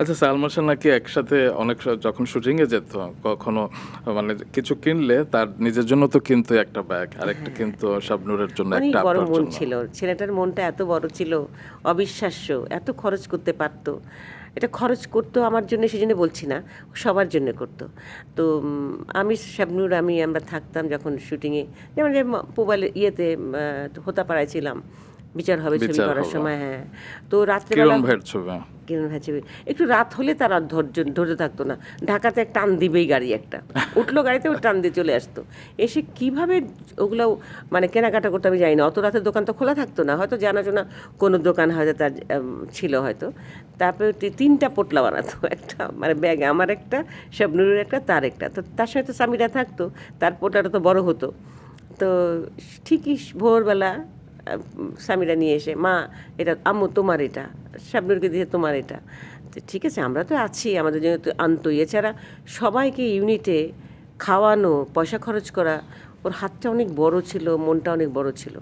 আচ্ছা, সালমান শাহ নাকি একসাথে অনেক যখন শুটিং এ যেত, কখনো মানে কিছু কিনলে তার নিজের জন্য তো কিনতো একটা ব্যাগ, আরেকটা কিন্তু শাবনূরের জন্য, অনেক একটা বড় আপনার মন জন্য। ছিল ছেলেটার, মনটা এত বড় ছিল, অবিশ্বাস্য, এত খরচ করতে পারতো। এটা খরচ করতো আমার জন্য, সেই জন্য বলছি না, সবার জন্য করতো। তো আমি শাবনূর, আমরা থাকতাম যখন শুটিংয়ে, যেমন যে মোবাইলে ইয়েতে হোতাপাড়ায় ছিলাম, বিচার হবে ছবি বিচার করার হবে সময়, হ্যাঁ। তো রাত্রেবেলা কিরণ ভাইয়ের ছবি। কিরণ ভাই ছবি, একটু রাত হলে তার আর ধৈর্য ধৈর্য থাকতো না। ঢাকাতে এক টান দিবেই গাড়ি, একটা উঠলো গাড়িতে, ও টান দিয়ে চলে আসতো। এসে কিভাবে ওগুলো মানে কেনাকাটা করতে আমি জানি না। অত রাতের দোকান তো খোলা থাকতো না, হয়তো জানাশোনা কোনো দোকান হয়তো তার ছিল হয়তো। তারপরে তিনটা পোটলা বানাতো, একটা মানে ব্যাগ, আমার একটা, শাবনূরের একটা, তার একটা। তো তার সঙ্গে তো স্বামীরা থাকতো, তার পোটলাটা তো বড় হতো। তো ঠিকই ভোরবেলা স্বামীরা নিয়ে এসে, মা এটা আম্মু তোমার, এটা শাবনূরকে দিয়ে তোমার এটা। তো ঠিক আছে, আমরা তো আছি, আমাদের জন্য তো আনতোই। এছাড়া সবাইকে ইউনিটে খাওয়ানো, পয়সা খরচ করা, ওর হাতটা অনেক বড় ছিল, মনটা অনেক বড় ছিল।